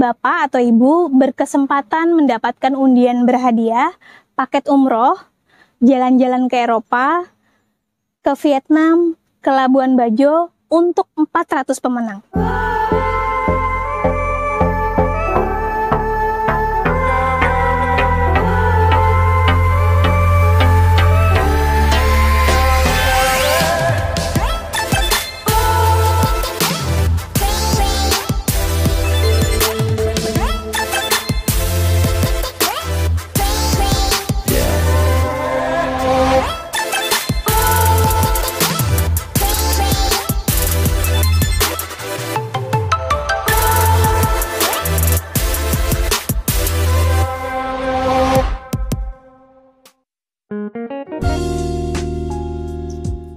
Bapak atau Ibu berkesempatan mendapatkan undian berhadiah, paket umroh, jalan-jalan ke Eropa, ke Vietnam, ke Labuan Bajo untuk 400 pemenang.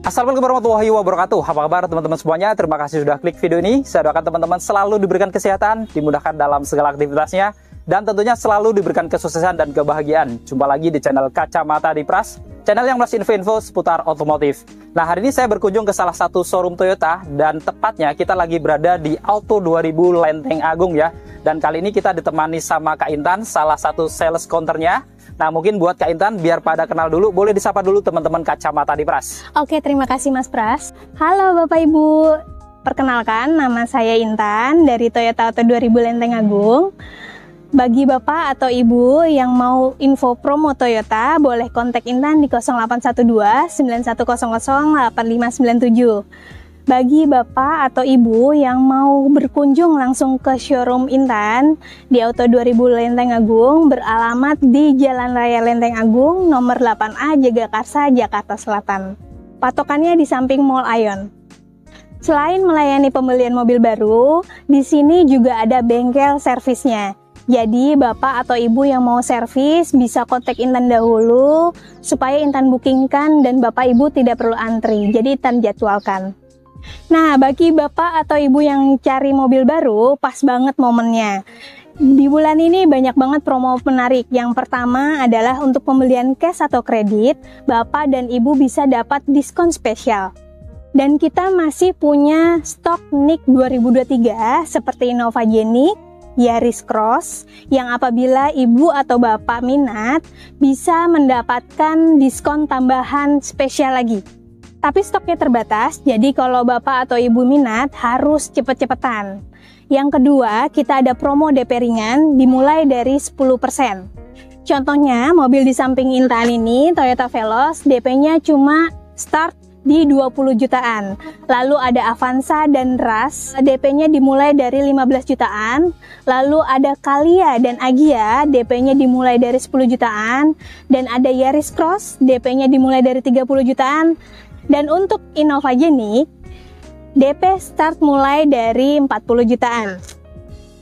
Assalamualaikum warahmatullahi wabarakatuh. Apa kabar teman-teman semuanya? Terima kasih sudah klik video ini. Saya doakan teman-teman selalu diberikan kesehatan, dimudahkan dalam segala aktivitasnya, dan tentunya selalu diberikan kesuksesan dan kebahagiaan. Jumpa lagi di channel Kacamata Dipras, channel yang masih info-info seputar otomotif. Nah, hari ini saya berkunjung ke salah satu showroom Toyota, dan tepatnya kita lagi berada di Auto 2000 Lenteng Agung ya. Dan kali ini kita ditemani sama Kak Intan, salah satu sales counternya. Nah, mungkin buat Kak Intan, biar pada kenal dulu, boleh disapa dulu teman-teman Kacamata Dipras. Oke, terima kasih Mas Pras. Halo Bapak Ibu, perkenalkan nama saya Intan dari Toyota Auto 2000 Lenteng Agung. Bagi Bapak atau Ibu yang mau info promo Toyota, boleh kontak Intan di 0812 9100 8597. Bagi Bapak atau Ibu yang mau berkunjung langsung ke showroom Intan di Auto 2000 Lenteng Agung, beralamat di Jalan Raya Lenteng Agung, nomor 8A, Jagakarsa, Jakarta Selatan. Patokannya di samping Mall Ion. Selain melayani pembelian mobil baru, di sini juga ada bengkel servisnya. Jadi Bapak atau Ibu yang mau servis bisa kontak Intan dahulu supaya Intan bookingkan dan Bapak Ibu tidak perlu antri. Jadi Intan jadwalkan. Nah, bagi Bapak atau Ibu yang cari mobil baru, pas banget momennya. Di bulan ini banyak banget promo menarik. Yang pertama adalah untuk pembelian cash atau kredit, Bapak dan Ibu bisa dapat diskon spesial. Dan kita masih punya stok NIK 2023 seperti Innova Genik, Yaris Cross, yang apabila Ibu atau Bapak minat, bisa mendapatkan diskon tambahan spesial lagi. Tapi stoknya terbatas, jadi kalau Bapak atau Ibu minat harus cepet-cepetan. Yang kedua, kita ada promo DP ringan dimulai dari 10%. Contohnya, mobil di samping Intan ini, Toyota Veloz, DP-nya cuma start di 20 jutaan. Lalu ada Avanza dan Rush, DP-nya dimulai dari 15 jutaan. Lalu ada Calya dan Agya, DP-nya dimulai dari 10 jutaan. Dan ada Yaris Cross, DP-nya dimulai dari 30 jutaan. Dan untuk Innova Genik, DP start mulai dari 40 jutaan.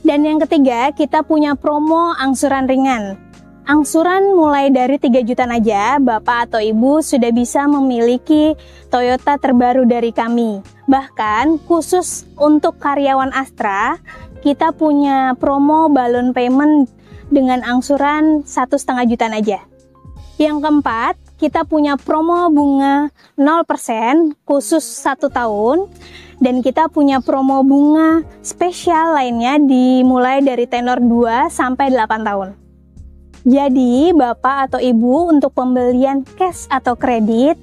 Dan yang ketiga, kita punya promo angsuran ringan. Angsuran mulai dari 3 jutaan aja, Bapak atau Ibu sudah bisa memiliki Toyota terbaru dari kami. Bahkan khusus untuk karyawan Astra, kita punya promo balloon payment dengan angsuran 1,5 jutaan aja. Yang keempat, kita punya promo bunga 0% khusus 1 tahun, dan kita punya promo bunga spesial lainnya dimulai dari tenor 2 sampai 8 tahun. Jadi Bapak atau Ibu untuk pembelian cash atau kredit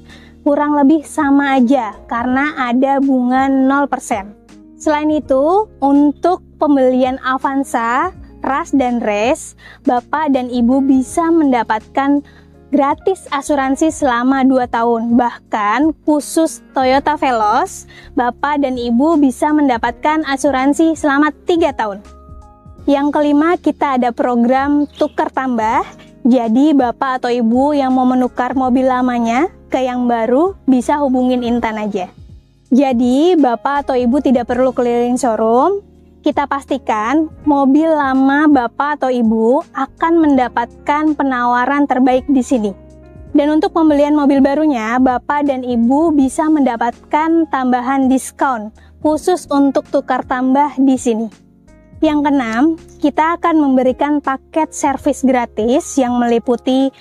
kurang lebih sama aja karena ada bunga 0%. Selain itu, untuk pembelian Avanza, Rush dan Race, Bapak dan Ibu bisa mendapatkan gratis asuransi selama 2 tahun. Bahkan khusus Toyota Veloz, Bapak dan Ibu bisa mendapatkan asuransi selama 3 tahun. Yang kelima, kita ada program tukar tambah. Jadi Bapak atau Ibu yang mau menukar mobil lamanya ke yang baru bisa hubungin Intan aja. Jadi Bapak atau Ibu tidak perlu keliling showroom. Kita pastikan mobil lama Bapak atau Ibu akan mendapatkan penawaran terbaik di sini. Dan untuk pembelian mobil barunya, Bapak dan Ibu bisa mendapatkan tambahan diskon khusus untuk tukar tambah di sini. Yang keenam, kita akan memberikan paket servis gratis yang meliputi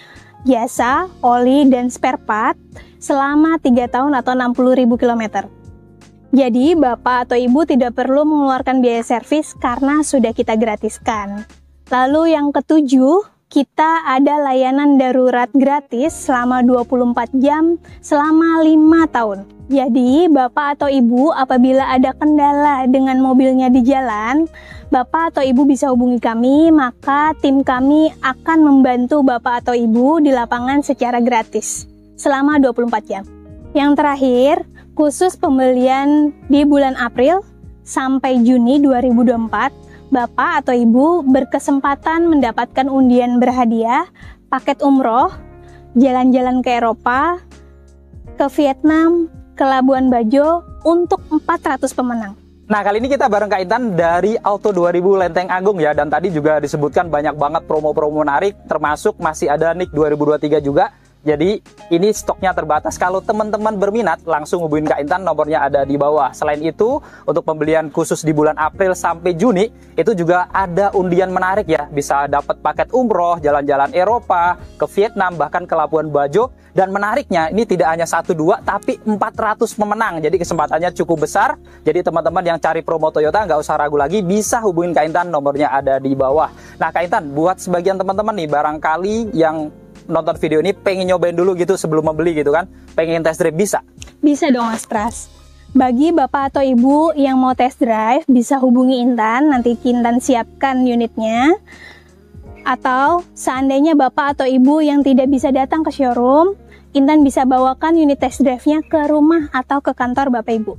jasa, oli, dan spare part selama 3 tahun atau 60.000 km. Jadi Bapak atau Ibu tidak perlu mengeluarkan biaya servis karena sudah kita gratiskan. Lalu yang ketujuh, kita ada layanan darurat gratis selama 24 jam selama 5 tahun. Jadi Bapak atau Ibu apabila ada kendala dengan mobilnya di jalan, Bapak atau Ibu bisa hubungi kami, maka tim kami akan membantu Bapak atau Ibu di lapangan secara gratis selama 24 jam. Yang terakhir, khusus pembelian di bulan April sampai Juni 2024, Bapak atau Ibu berkesempatan mendapatkan undian berhadiah, paket umroh, jalan-jalan ke Eropa, ke Vietnam, ke Labuan Bajo untuk 400 pemenang. Nah, kali ini kita bareng Kak Intan dari Auto 2000 Lenteng Agung ya. Dan tadi juga disebutkan banyak banget promo-promo menarik, termasuk masih ada NIK 2023 juga. Jadi ini stoknya terbatas. Kalau teman-teman berminat langsung hubungin Kak Intan, nomornya ada di bawah. Selain itu, untuk pembelian khusus di bulan April sampai Juni, itu juga ada undian menarik ya. Bisa dapat paket umroh, jalan-jalan Eropa, ke Vietnam, bahkan ke Labuan Bajo. Dan menariknya, ini tidak hanya 1-2, tapi 400 pemenang. Jadi kesempatannya cukup besar. Jadi teman-teman yang cari promo Toyota, nggak usah ragu lagi, bisa hubungin Kak Intan, nomornya ada di bawah. Nah Kak Intan, buat sebagian teman-teman nih, barangkali yang nonton video ini pengen nyobain dulu gitu sebelum membeli gitu kan, pengen test drive, bisa? Bisa dong Mas Pras. Bagi Bapak atau Ibu yang mau test drive, bisa hubungi Intan, nanti Intan siapkan unitnya. Atau seandainya Bapak atau Ibu yang tidak bisa datang ke showroom, Intan bisa bawakan unit test drive-nya ke rumah atau ke kantor Bapak Ibu.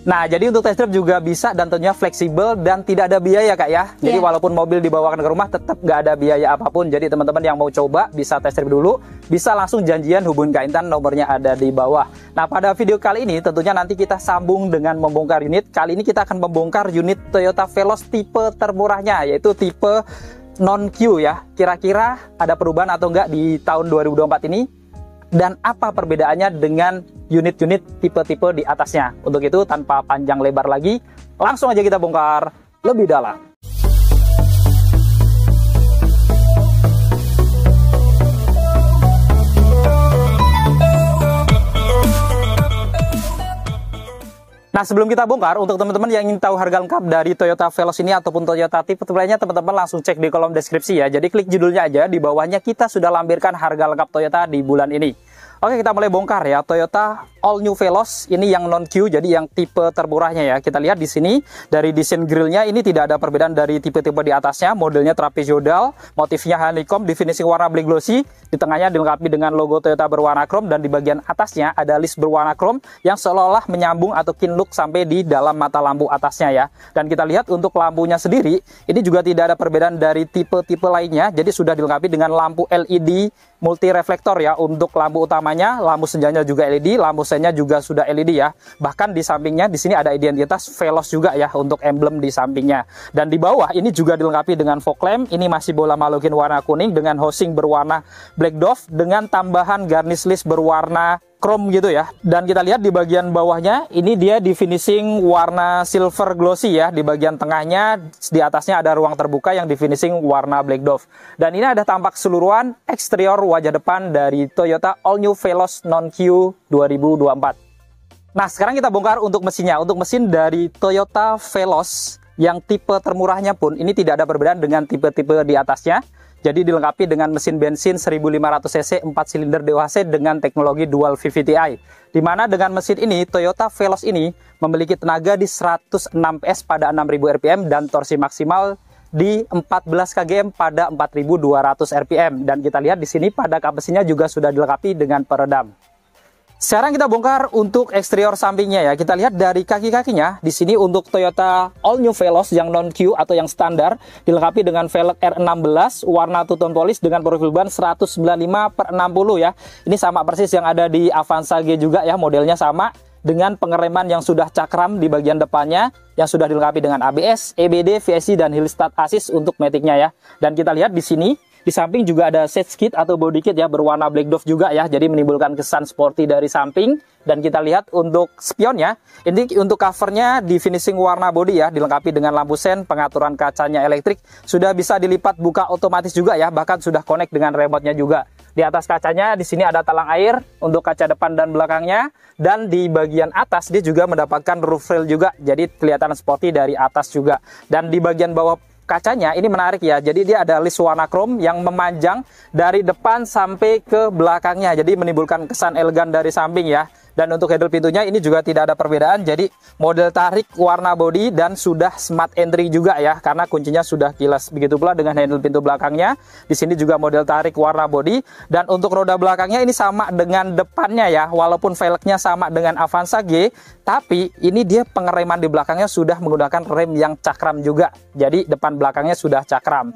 Nah, jadi untuk test drive juga bisa dan tentunya fleksibel dan tidak ada biaya Kak ya. Jadi walaupun mobil dibawakan ke rumah tetap nggak ada biaya apapun. Jadi teman-teman yang mau coba bisa test drive dulu, bisa langsung janjian hubungin Kak Intan, nomornya ada di bawah. Nah, pada video kali ini tentunya nanti kita sambung dengan membongkar unit. Kali ini kita akan membongkar unit Toyota Veloz tipe termurahnya, yaitu tipe non-Q ya. Kira-kira ada perubahan atau enggak di tahun 2024 ini? Dan apa perbedaannya dengan unit-unit tipe-tipe di atasnya. Untuk itu tanpa panjang lebar lagi, langsung aja kita bongkar lebih dalam. Nah, sebelum kita bongkar, untuk teman-teman yang ingin tahu harga lengkap dari Toyota Veloz ini ataupun Toyota tipe lainnya, teman-teman langsung cek di kolom deskripsi ya. Jadi klik judulnya aja, di bawahnya kita sudah lampirkan harga lengkap Toyota di bulan ini. Oke, kita mulai bongkar ya. Toyota All New Veloz ini yang non-Q, jadi yang tipe termurahnya ya. Kita lihat di sini dari desain grillnya ini tidak ada perbedaan dari tipe-tipe di atasnya. Modelnya trapezoidal, motifnya honeycomb, di finishing warna black glossy. Di tengahnya dilengkapi dengan logo Toyota berwarna chrome dan di bagian atasnya ada list berwarna chrome yang seolah-olah menyambung atau kin look sampai di dalam mata lampu atasnya ya. Dan kita lihat untuk lampunya sendiri ini juga tidak ada perbedaan dari tipe-tipe lainnya. Jadi sudah dilengkapi dengan lampu LED multi reflektor ya untuk lampu utamanya, lampu senjanya juga LED, lampu sennya juga sudah LED ya. Bahkan di sampingnya di sini ada identitas Veloz juga ya untuk emblem di sampingnya. Dan di bawah ini juga dilengkapi dengan fog lamp. Ini masih bola halogen warna kuning dengan housing berwarna black dove dengan tambahan garnish list berwarna chrome gitu ya. Dan kita lihat di bagian bawahnya ini dia di finishing warna silver glossy ya. Di bagian tengahnya di atasnya ada ruang terbuka yang di finishing warna black dove. Dan ini ada tampak keseluruhan eksterior wajah depan dari Toyota All New Veloz non-Q 2024. Nah, sekarang kita bongkar untuk mesinnya. Untuk mesin dari Toyota Veloz yang tipe termurahnya pun ini tidak ada perbedaan dengan tipe-tipe di atasnya. Jadi dilengkapi dengan mesin bensin 1500 cc 4 silinder DOHC dengan teknologi dual VVT-i. Di mana dengan mesin ini Toyota Veloz ini memiliki tenaga di 106 PS pada 6000 rpm dan torsi maksimal di 14 kgm pada 4200 rpm. Dan kita lihat di sini pada kap mesinnya juga sudah dilengkapi dengan peredam. Sekarang kita bongkar untuk eksterior sampingnya ya. Kita lihat dari kaki-kakinya. Di sini untuk Toyota All New Veloz yang non-Q atau yang standar dilengkapi dengan velg R16 warna two tone polish dengan profil ban 195/60 ya. Ini sama persis yang ada di Avanza G juga ya, modelnya sama dengan pengereman yang sudah cakram di bagian depannya yang sudah dilengkapi dengan ABS, EBD, VSC dan Hill Start Assist untuk matic-nya ya. Dan kita lihat di sini di samping juga ada set kit atau body kit ya berwarna black dove juga ya, jadi menimbulkan kesan sporty dari samping. Dan kita lihat untuk spionnya, ini untuk covernya di finishing warna body ya, dilengkapi dengan lampu sen, pengaturan kacanya elektrik, sudah bisa dilipat buka otomatis juga ya, bahkan sudah connect dengan remote-nya juga. Di atas kacanya di sini ada talang air untuk kaca depan dan belakangnya, dan di bagian atas dia juga mendapatkan roof rail juga, jadi kelihatan sporty dari atas juga. Dan di bagian bawah kacanya ini menarik ya, jadi dia ada list warna chrome yang memanjang dari depan sampai ke belakangnya, jadi menimbulkan kesan elegan dari samping ya. Dan untuk handle pintunya ini juga tidak ada perbedaan, jadi model tarik warna body dan sudah smart entry juga ya, karena kuncinya sudah keyless. Begitu pula dengan handle pintu belakangnya, di sini juga model tarik warna body. Dan untuk roda belakangnya ini sama dengan depannya ya, walaupun velgnya sama dengan Avanza G, tapi ini dia pengereman di belakangnya sudah menggunakan rem yang cakram juga, jadi depan belakangnya sudah cakram.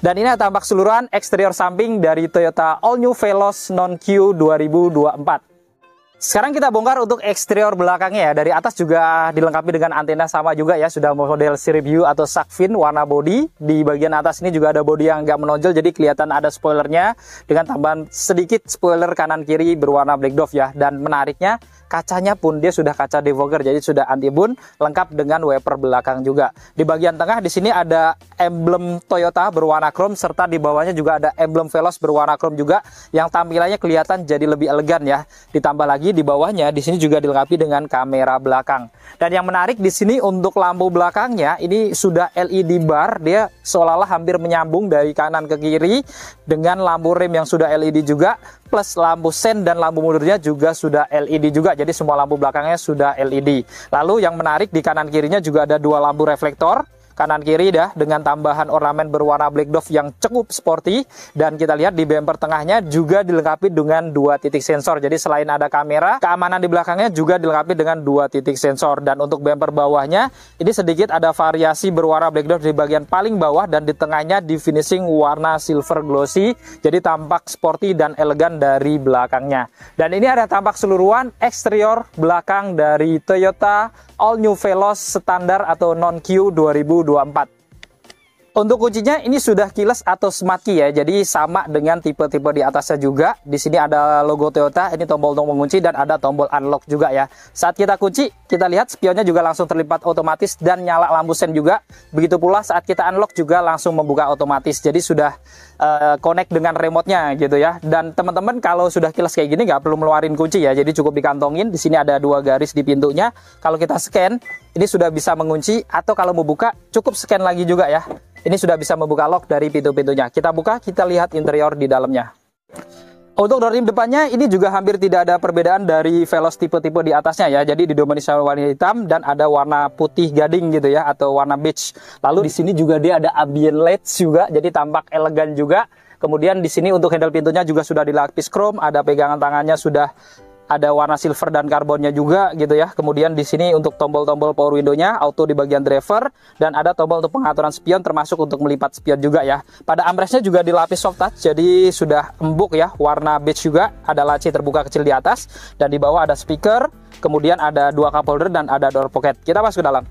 Dan ini tampak keseluruhan eksterior samping dari Toyota All New Veloz Non-Q 2024. Sekarang kita bongkar untuk eksterior belakangnya ya. Dari atas juga dilengkapi dengan antena sama juga ya, sudah model Sirip View atau shark fin warna body. Di bagian atas ini juga ada body yang nggak menonjol, jadi kelihatan ada spoilernya dengan tambahan sedikit spoiler kanan kiri berwarna black dove ya. Dan menariknya, kacanya pun dia sudah kaca defogger, jadi sudah anti bun, lengkap dengan wiper belakang juga. Di bagian tengah di sini ada emblem Toyota berwarna chrome, serta di bawahnya juga ada emblem Veloz berwarna chrome juga, yang tampilannya kelihatan jadi lebih elegan ya. Ditambah lagi di bawahnya di sini juga dilengkapi dengan kamera belakang. Dan yang menarik di sini untuk lampu belakangnya ini sudah LED bar, dia seolah-olah hampir menyambung dari kanan ke kiri dengan lampu rem yang sudah LED juga, plus lampu sen dan lampu mundurnya juga sudah LED juga. Jadi semua lampu belakangnya sudah LED. Lalu yang menarik di kanan kirinya juga ada dua lampu reflektor kanan kiri dah, dengan tambahan ornamen berwarna black dove yang cukup sporty. Dan kita lihat di bumper tengahnya juga dilengkapi dengan 2 titik sensor. Jadi selain ada kamera, keamanan di belakangnya juga dilengkapi dengan 2 titik sensor. Dan untuk bumper bawahnya ini sedikit ada variasi berwarna black dove di bagian paling bawah, dan di tengahnya di finishing warna silver glossy, jadi tampak sporty dan elegan dari belakangnya. Dan ini ada tampak keseluruhan eksterior belakang dari Toyota All New Veloz standar atau Non-Q 2024. Untuk kuncinya ini sudah keyless atau smart key ya, jadi sama dengan tipe-tipe di atasnya juga. Di sini ada logo Toyota, ini tombol untuk mengunci, dan ada tombol unlock juga ya. Saat kita kunci, kita lihat spionnya juga langsung terlipat otomatis dan nyala lampu sen juga. Begitu pula saat kita unlock juga langsung membuka otomatis, jadi sudah connect dengan remote-nya gitu ya. Dan teman-teman kalau sudah keyless kayak gini nggak perlu ngeluarin kunci ya, jadi cukup dikantongin. Di sini ada 2 garis di pintunya. Kalau kita scan, ini sudah bisa mengunci, atau kalau mau buka cukup scan lagi juga ya. Ini sudah bisa membuka lock dari pintu-pintunya. Kita buka, kita lihat interior di dalamnya. Untuk door trim depannya ini juga hampir tidak ada perbedaan dari Veloz tipe-tipe di atasnya ya. Jadi didominasi warna hitam dan ada warna putih gading gitu ya, atau warna beige. Lalu di sini juga dia ada ambient lights juga, jadi tampak elegan juga. Kemudian di sini untuk handle pintunya juga sudah dilapis chrome, ada pegangan tangannya sudah ada warna silver dan karbonnya juga gitu ya. Kemudian di sini untuk tombol-tombol power window-nya auto di bagian driver, dan ada tombol untuk pengaturan spion termasuk untuk melipat spion juga ya. Pada armrestnya juga dilapis soft touch, jadi sudah empuk ya, warna beige juga. Ada laci terbuka kecil di atas, dan di bawah ada speaker, kemudian ada 2 cup holder dan ada door pocket. Kita masuk ke dalam.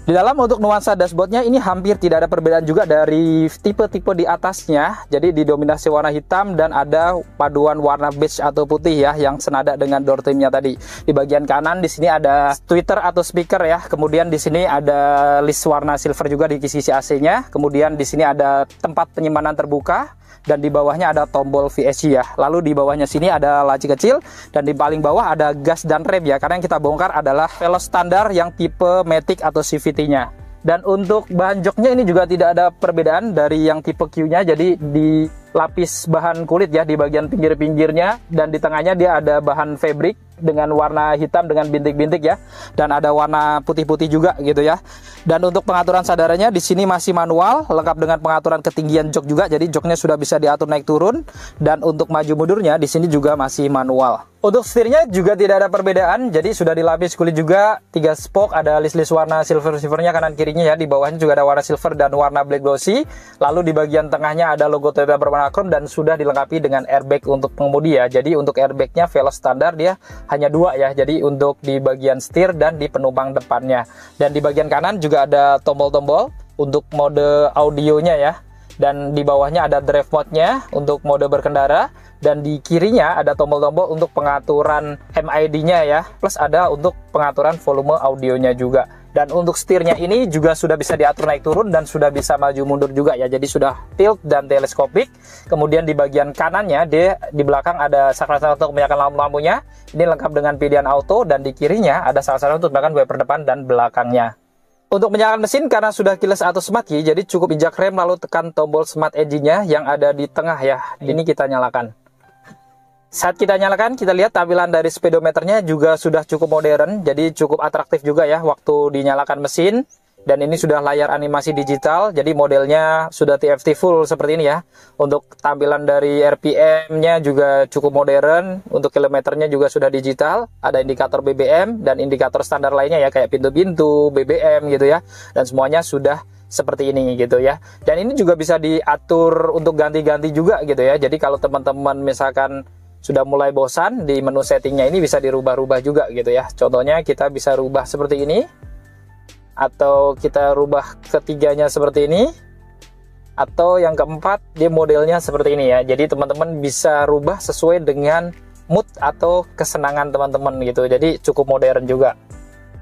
Di dalam untuk nuansa dashboardnya ini hampir tidak ada perbedaan juga dari tipe-tipe di atasnya. Jadi didominasi warna hitam dan ada paduan warna beige atau putih ya, yang senada dengan door trimnya tadi. Di bagian kanan di sini ada tweeter atau speaker ya. Kemudian di sini ada list warna silver juga di sisi AC-nya. Kemudian di sini ada tempat penyimpanan terbuka. Dan di bawahnya ada tombol VSC ya. Lalu di bawahnya sini ada laci kecil, dan di paling bawah ada gas dan rem ya, karena yang kita bongkar adalah Veloz standar yang tipe Matic atau CVT-nya. Dan untuk bahan joknya ini juga tidak ada perbedaan dari yang tipe Q-nya, jadi di lapis bahan kulit ya di bagian pinggir-pinggirnya, dan di tengahnya dia ada bahan fabric dengan warna hitam dengan bintik-bintik ya, dan ada warna putih-putih juga gitu ya. Dan untuk pengaturan sadarannya di sini masih manual, lengkap dengan pengaturan ketinggian jok juga, jadi joknya sudah bisa diatur naik turun. Dan untuk maju mundurnya di sini juga masih manual. Untuk setirnya juga tidak ada perbedaan, jadi sudah dilapis kulit juga, 3 spoke, ada list-list warna silver-silvernya kanan kirinya ya. Di bawahnya juga ada warna silver dan warna black glossy. Lalu di bagian tengahnya ada logo Toyota berwarna chrome, dan sudah dilengkapi dengan airbag untuk pengemudi ya. Jadi untuk airbagnya Veloz standar dia hanya 2 ya, jadi untuk di bagian setir dan di penumpang depannya. Dan di bagian kanan juga ada tombol-tombol untuk mode audionya ya. Dan di bawahnya ada drive mode-nya untuk mode berkendara, dan di kirinya ada tombol-tombol untuk pengaturan MID-nya ya, plus ada untuk pengaturan volume audionya juga. Dan untuk setirnya ini juga sudah bisa diatur naik turun dan sudah bisa maju mundur juga ya. Jadi sudah tilt dan teleskopik. Kemudian di bagian kanannya dia di belakang ada saklar untuk menyalakan lampu-lampunya. Ini lengkap dengan pilihan auto, dan di kirinya ada saklar untuk menyalakan wiper depan dan belakangnya. Untuk menyalakan mesin karena sudah keyless atau smart key, jadi cukup injak rem lalu tekan tombol smart engine-nya yang ada di tengah ya. Ini kita nyalakan. Saat kita nyalakan, kita lihat tampilan dari speedometernya juga sudah cukup modern, jadi cukup atraktif juga ya waktu dinyalakan mesin. Dan ini sudah layar animasi digital, jadi modelnya sudah TFT full seperti ini ya. Untuk tampilan dari RPM-nya juga cukup modern, untuk kilometernya juga sudah digital, ada indikator BBM dan indikator standar lainnya ya, kayak pintu-pintu, BBM gitu ya. Dan semuanya sudah seperti ini gitu ya. Dan ini juga bisa diatur untuk ganti-ganti juga gitu ya. Jadi kalau teman-teman misalkan sudah mulai bosan, di menu settingnya ini bisa dirubah-rubah juga gitu ya. Contohnya kita bisa rubah seperti ini, atau kita rubah ketiganya seperti ini, atau yang keempat dia modelnya seperti ini ya. Jadi teman-teman bisa rubah sesuai dengan mood atau kesenangan teman-teman gitu. Jadi cukup modern juga.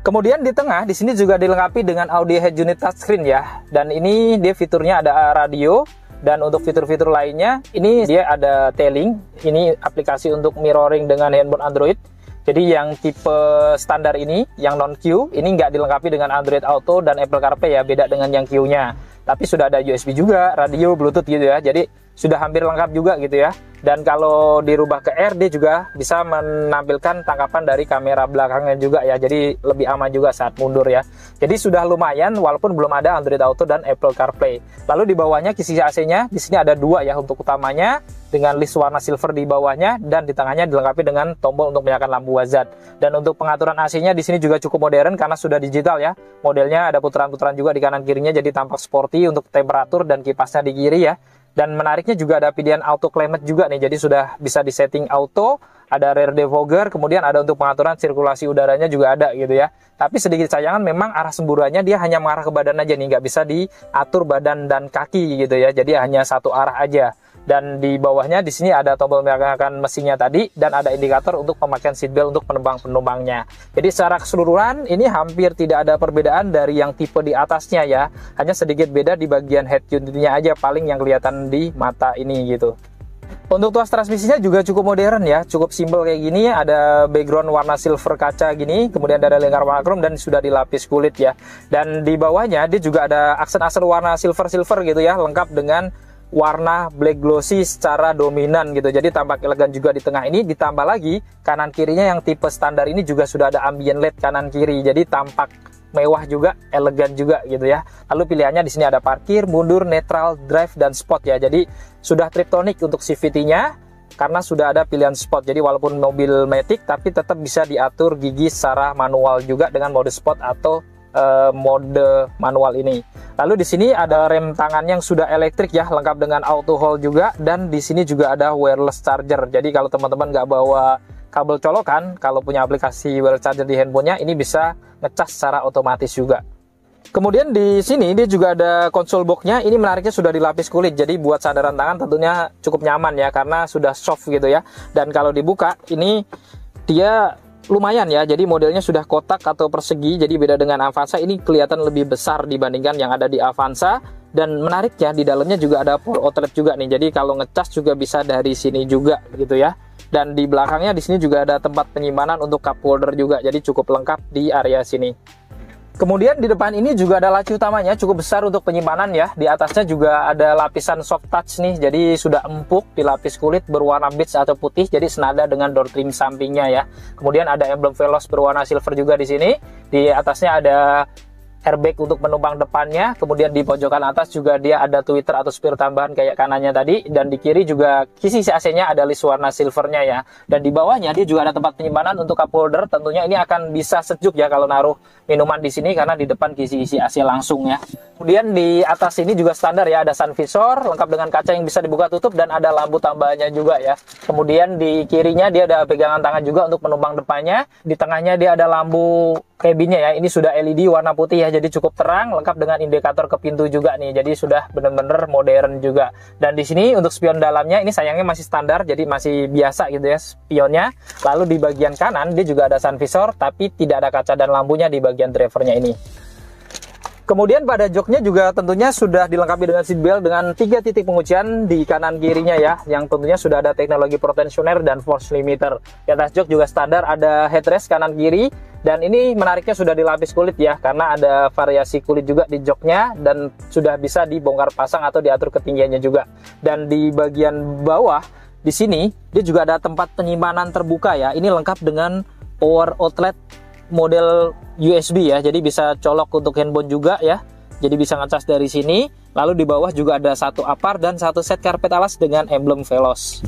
Kemudian di tengah di sini juga dilengkapi dengan audio head unit touchscreen ya. Dan ini dia fiturnya ada radio. Dan untuk fitur-fitur lainnya, ini dia ada T-Link. Ini aplikasi untuk mirroring dengan handphone Android. Jadi yang tipe standar ini, yang non-Q, ini nggak dilengkapi dengan Android Auto dan Apple CarPlay ya, beda dengan yang Q-nya. Tapi sudah ada USB juga, radio, Bluetooth gitu ya. Jadi sudah hampir lengkap juga gitu ya. Dan kalau dirubah ke R, dia juga bisa menampilkan tangkapan dari kamera belakangnya juga ya. Jadi lebih aman juga saat mundur ya. Jadi sudah lumayan walaupun belum ada Android Auto dan Apple CarPlay. Lalu di bawahnya kisi AC-nya, di sini ada dua ya untuk utamanya, dengan list warna silver di bawahnya, dan di tengahnya dilengkapi dengan tombol untuk menyalakan lampu hazard. Dan untuk pengaturan AC-nya di sini juga cukup modern karena sudah digital ya. Modelnya ada putaran-putaran juga di kanan kirinya, jadi tampak sporty untuk temperatur dan kipasnya di kiri ya. Dan menariknya juga ada pilihan auto climate juga nih, jadi sudah bisa disetting auto, ada rear defogger, kemudian ada untuk pengaturan sirkulasi udaranya juga ada gitu ya. Tapi sedikit sayangan memang arah semburannya dia hanya mengarah ke badan aja nih, nggak bisa diatur badan dan kaki gitu ya, jadi hanya satu arah aja. Dan di bawahnya di sini ada tombol menyalakan mesinnya tadi, dan ada indikator untuk pemakaian seatbelt untuk penumpang-penumpangnya. Jadi secara keseluruhan ini hampir tidak ada perbedaan dari yang tipe di atasnya ya. Hanya sedikit beda di bagian head unitnya aja paling yang kelihatan di mata ini gitu. Untuk tuas transmisinya juga cukup modern ya, cukup simpel kayak gini, ada background warna silver kaca gini, kemudian ada lingkar warna chrome dan sudah dilapis kulit ya. Dan di bawahnya dia juga ada aksen-aksen warna silver-silver gitu ya, lengkap dengan warna black glossy secara dominan gitu. Jadi tampak elegan juga di tengah ini. Ditambah lagi kanan kirinya yang tipe standar ini juga sudah ada ambient LED kanan kiri. Jadi tampak mewah juga, elegan juga gitu ya. Lalu pilihannya di sini ada parkir, mundur, netral, drive dan sport ya. Jadi sudah triptonic untuk CVT-nya karena sudah ada pilihan sport. Jadi walaupun mobil matic tapi tetap bisa diatur gigi secara manual juga dengan mode sport atau mode manual ini. Lalu di sini ada rem tangan yang sudah elektrik ya, lengkap dengan auto hold juga, dan di sini juga ada wireless charger. Jadi kalau teman-teman nggak bawa kabel colokan, kalau punya aplikasi wireless charger di handphonenya, ini bisa ngecas secara otomatis juga. Kemudian di sini dia juga ada console box-nya. Ini menariknya sudah dilapis kulit, jadi buat sandaran tangan tentunya cukup nyaman ya, karena sudah soft gitu ya. Dan kalau dibuka ini dia lumayan ya, jadi modelnya sudah kotak atau persegi, jadi beda dengan Avanza, ini kelihatan lebih besar dibandingkan yang ada di Avanza. Dan menarik ya, di dalamnya juga ada port outlet juga nih, jadi kalau ngecas juga bisa dari sini juga gitu ya. Dan di belakangnya di sini juga ada tempat penyimpanan untuk cup holder juga, jadi cukup lengkap di area sini. Kemudian di depan ini juga ada laci utamanya, cukup besar untuk penyimpanan ya. Di atasnya juga ada lapisan soft touch nih, jadi sudah empuk dilapis kulit berwarna beige atau putih, jadi senada dengan door trim sampingnya ya. Kemudian ada emblem Veloz berwarna silver juga di sini. Di atasnya ada airbag untuk penumpang depannya, kemudian di pojokan atas juga dia ada tweeter atau speaker tambahan kayak kanannya tadi, dan di kiri juga kisi AC-nya ada list warna silvernya ya. Dan di bawahnya dia juga ada tempat penyimpanan untuk cup holder, tentunya ini akan bisa sejuk ya kalau naruh minuman di sini karena di depan kisi-kisi AC langsung ya. Kemudian di atas ini juga standar ya, ada sun visor lengkap dengan kaca yang bisa dibuka tutup dan ada lampu tambahannya juga ya. Kemudian di kirinya dia ada pegangan tangan juga untuk penumpang depannya, di tengahnya dia ada lampu cabinnya ya, ini sudah LED warna putih ya, jadi cukup terang, lengkap dengan indikator ke pintu juga nih, jadi sudah bener-bener modern juga. Dan di sini untuk spion dalamnya ini sayangnya masih standar, jadi masih biasa gitu ya spionnya. Lalu di bagian kanan dia juga ada sun visor, tapi tidak ada kaca dan lampunya di bagian drivernya ini. Kemudian pada joknya juga tentunya sudah dilengkapi dengan seatbelt dengan 3 titik penguncian di kanan kirinya ya, yang tentunya sudah ada teknologi pro tensioner dan force limiter. Di atas jok juga standar ada headrest kanan kiri, dan ini menariknya sudah dilapis kulit ya, karena ada variasi kulit juga di joknya dan sudah bisa dibongkar pasang atau diatur ketinggiannya juga. Dan di bagian bawah di sini dia juga ada tempat penyimpanan terbuka ya. Ini lengkap dengan power outlet model USB ya, jadi bisa colok untuk handphone juga ya, jadi bisa ngecas dari sini. Lalu di bawah juga ada satu apar dan satu set karpet alas dengan emblem Veloz.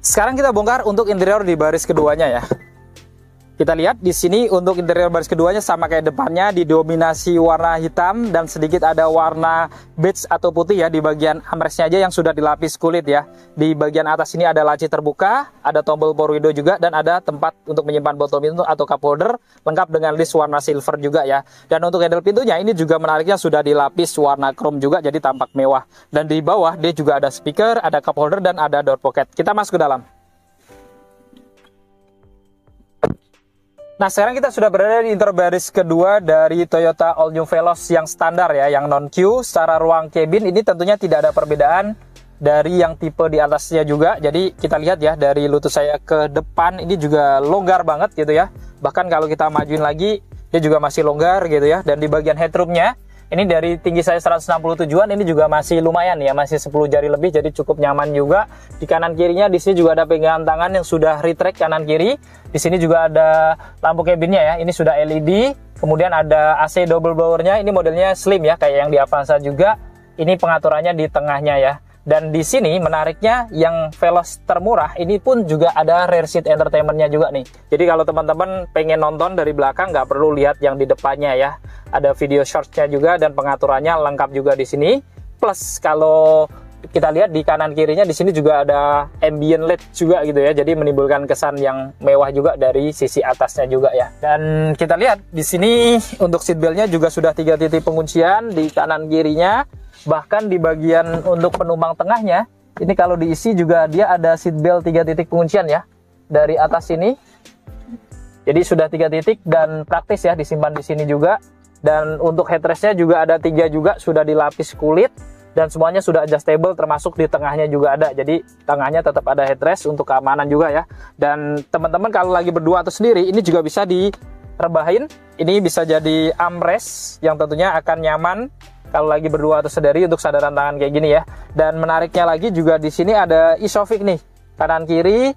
Sekarang kita bongkar untuk interior di baris keduanya ya. Kita lihat di sini untuk interior baris keduanya sama kayak depannya, didominasi warna hitam dan sedikit ada warna beige atau putih ya di bagian armrestnya aja yang sudah dilapis kulit ya. Di bagian atas ini ada laci terbuka, ada tombol power window juga, dan ada tempat untuk menyimpan botol minum atau cup holder lengkap dengan list warna silver juga ya. Dan untuk handle pintunya ini juga menariknya sudah dilapis warna chrome juga, jadi tampak mewah. Dan di bawah dia juga ada speaker, ada cup holder, dan ada door pocket. Kita masuk ke dalam. Nah, sekarang kita sudah berada di interior baris kedua dari Toyota All New Veloz yang standar ya, yang non-Q. Secara ruang cabin ini tentunya tidak ada perbedaan dari yang tipe di atasnya juga. Jadi kita lihat ya, dari lutut saya ke depan ini juga longgar banget gitu ya. Bahkan kalau kita majuin lagi, dia juga masih longgar gitu ya. Dan di bagian headroomnya, ini dari tinggi saya 167-an, ini juga masih lumayan ya, masih 10 jari lebih, jadi cukup nyaman juga. Di kanan kirinya, di sini juga ada pegangan tangan yang sudah retract kanan kiri. Di sini juga ada lampu cabinnya ya, ini sudah LED. Kemudian ada AC double blowernya, ini modelnya slim ya, kayak yang di Avanza juga. Ini pengaturannya di tengahnya ya. Dan di sini menariknya yang Veloz termurah ini pun juga ada rear seat entertainmentnya juga nih. Jadi kalau teman-teman pengen nonton dari belakang nggak perlu lihat yang di depannya ya. Ada video shortsnya juga dan pengaturannya lengkap juga di sini. Plus kalau kita lihat di kanan kirinya di sini juga ada ambient LED juga gitu ya. Jadi menimbulkan kesan yang mewah juga dari sisi atasnya juga ya. Dan kita lihat di sini untuk seatbeltnya juga sudah 3 titik penguncian di kanan kirinya. Bahkan di bagian untuk penumpang tengahnya, ini kalau diisi juga dia ada seatbelt 3 titik penguncian ya, dari atas sini. Jadi sudah 3 titik dan praktis ya, disimpan di sini juga. Dan untuk headrestnya juga ada 3 juga, sudah dilapis kulit. Dan semuanya sudah adjustable, termasuk di tengahnya juga ada. Jadi tengahnya tetap ada headrest untuk keamanan juga ya. Dan teman-teman kalau lagi berdua atau sendiri, ini juga bisa direbahin. Ini bisa jadi armrest yang tentunya akan nyaman kalau lagi berdua atau sendiri untuk sandaran tangan kayak gini ya. Dan menariknya lagi juga di sini ada isofix nih, kanan kiri.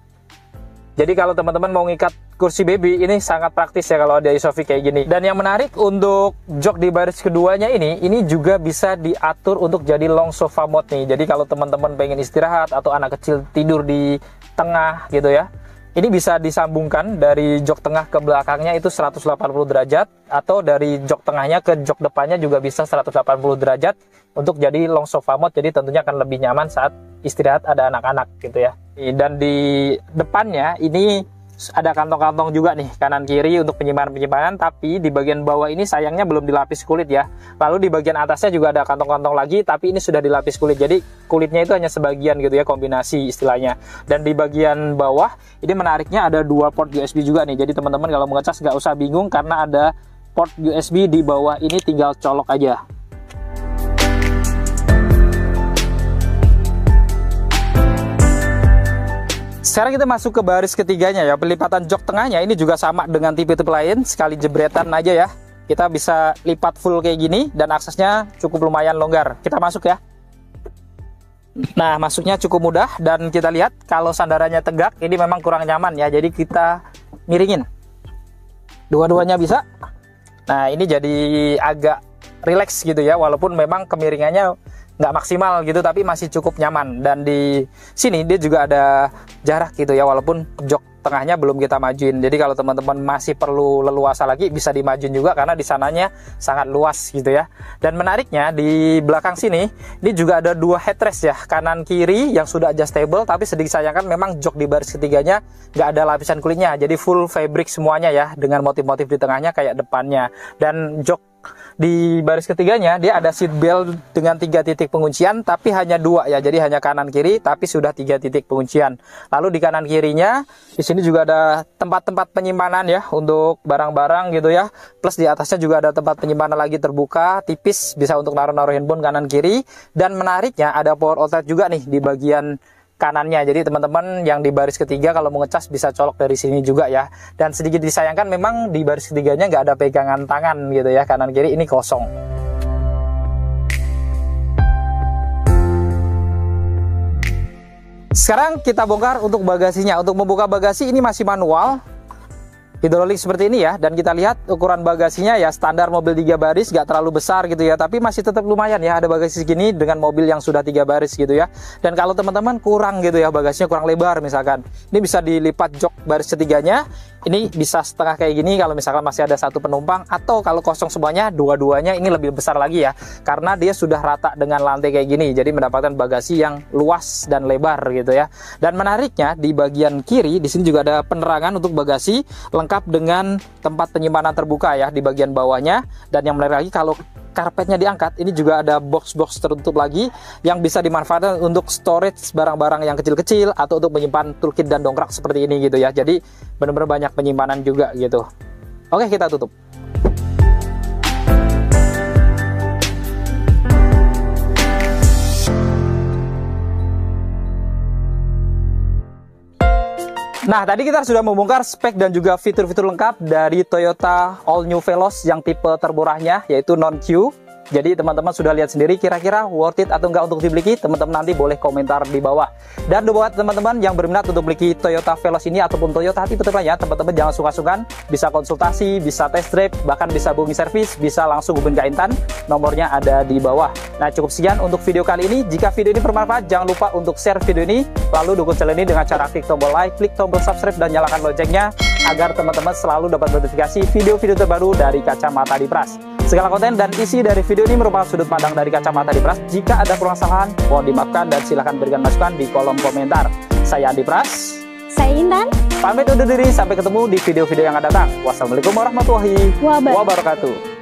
Jadi kalau teman-teman mau ngikat kursi baby ini sangat praktis ya kalau ada isofix kayak gini. Dan yang menarik untuk jok di baris keduanya ini juga bisa diatur untuk jadi long sofa mode nih. Jadi kalau teman-teman pengen istirahat atau anak kecil tidur di tengah gitu ya, ini bisa disambungkan dari jok tengah ke belakangnya itu 180 derajat, atau dari jok tengahnya ke jok depannya juga bisa 180 derajat untuk jadi long sofa mode. Jadi tentunya akan lebih nyaman saat istirahat ada anak-anak gitu ya. Dan di depannya ini ada kantong-kantong juga nih kanan kiri untuk penyimpanan, tapi di bagian bawah ini sayangnya belum dilapis kulit ya. Lalu di bagian atasnya juga ada kantong-kantong lagi, tapi ini sudah dilapis kulit. Jadi kulitnya itu hanya sebagian gitu ya, kombinasi istilahnya. Dan di bagian bawah ini menariknya ada 2 port USB juga nih. Jadi teman-teman kalau mau ngecas nggak usah bingung karena ada port USB di bawah ini, tinggal colok aja. Sekarang kita masuk ke baris ketiganya ya. Pelipatan jok tengahnya ini juga sama dengan tipe-tipe lain, sekali jebretan aja ya. Kita bisa lipat full kayak gini dan aksesnya cukup lumayan longgar. Kita masuk ya. Nah, masuknya cukup mudah dan kita lihat kalau sandarannya tegak ini memang kurang nyaman ya. Jadi kita miringin. Dua-duanya bisa. Nah, ini jadi agak relax gitu ya, walaupun memang kemiringannya nggak maksimal gitu, tapi masih cukup nyaman. Dan di sini dia juga ada jarak gitu ya, walaupun jok tengahnya belum kita majuin. Jadi kalau teman-teman masih perlu leluasa lagi, bisa dimajuin juga karena di sananya sangat luas gitu ya. Dan menariknya di belakang sini, ini juga ada dua headrest ya, kanan kiri yang sudah adjustable, tapi sedikit sayangkan memang jok di baris ketiganya nggak ada lapisan kulitnya. Jadi full fabric semuanya ya, dengan motif-motif di tengahnya kayak depannya. Dan jok di baris ketiganya dia ada seat belt dengan 3 titik penguncian, tapi hanya 2 ya, jadi hanya kanan kiri tapi sudah 3 titik penguncian. Lalu di kanan kirinya di sini juga ada tempat-tempat penyimpanan ya untuk barang-barang gitu ya, plus di atasnya juga ada tempat penyimpanan lagi terbuka tipis, bisa untuk naruh-naruh handphone kanan kiri. Dan menariknya ada power outlet juga nih di bagian kanannya, jadi teman-teman yang di baris ketiga kalau mau ngecas bisa colok dari sini juga ya. Dan sedikit disayangkan memang di baris ketiganya nggak ada pegangan tangan gitu ya, kanan kiri ini kosong. Sekarang kita bongkar untuk bagasinya. Untuk membuka bagasi ini masih manual, hidrolik seperti ini ya, dan kita lihat ukuran bagasinya ya standar mobil 3 baris, gak terlalu besar gitu ya, tapi masih tetap lumayan ya, ada bagasi segini dengan mobil yang sudah 3 baris gitu ya. Dan kalau teman-teman kurang gitu ya, bagasinya kurang lebar misalkan, ini bisa dilipat jok baris ketiganya, ini bisa setengah kayak gini kalau misalkan masih ada 1 penumpang, atau kalau kosong semuanya, dua-duanya ini lebih besar lagi ya, karena dia sudah rata dengan lantai kayak gini, jadi mendapatkan bagasi yang luas dan lebar gitu ya. Dan menariknya di bagian kiri di sini juga ada penerangan untuk bagasi lengkap dengan tempat penyimpanan terbuka ya di bagian bawahnya. Dan yang menarik lagi, kalau karpetnya diangkat, ini juga ada box-box tertutup lagi yang bisa dimanfaatkan untuk storage barang-barang yang kecil-kecil atau untuk menyimpan toolkit dan dongkrak seperti ini gitu ya. Jadi benar-benar banyak penyimpanan juga gitu. Oke, kita tutup. Nah, tadi kita sudah membongkar spek dan juga fitur-fitur lengkap dari Toyota All New Veloz yang tipe termurahnya, yaitu non-Q. Jadi teman-teman sudah lihat sendiri kira-kira worth it atau enggak untuk dibeli. Teman-teman nanti boleh komentar di bawah. Dan buat teman-teman yang berminat untuk beli Toyota Veloz ini ataupun Toyota tipe lainnya, teman-teman jangan sungkan-sungkan, bisa konsultasi, bisa test drive, bahkan bisa booking service, bisa langsung hubungi Kak Intan. Nomornya ada di bawah. Nah, cukup sekian untuk video kali ini. Jika video ini bermanfaat, jangan lupa untuk share video ini, lalu dukung channel ini dengan cara klik tombol like, klik tombol subscribe, dan nyalakan loncengnya agar teman-teman selalu dapat notifikasi video-video terbaru dari Kacamata Dipras. Segala konten dan isi dari video ini merupakan sudut pandang dari Kacamata Dipras. Jika ada kurang kesalahan, mohon dimaafkan dan silahkan berikan masukan di kolom komentar. Saya Andi Pras. Saya Intan. Pamit undur diri, sampai ketemu di video-video yang akan datang. Wassalamualaikum warahmatullahi wabarakatuh.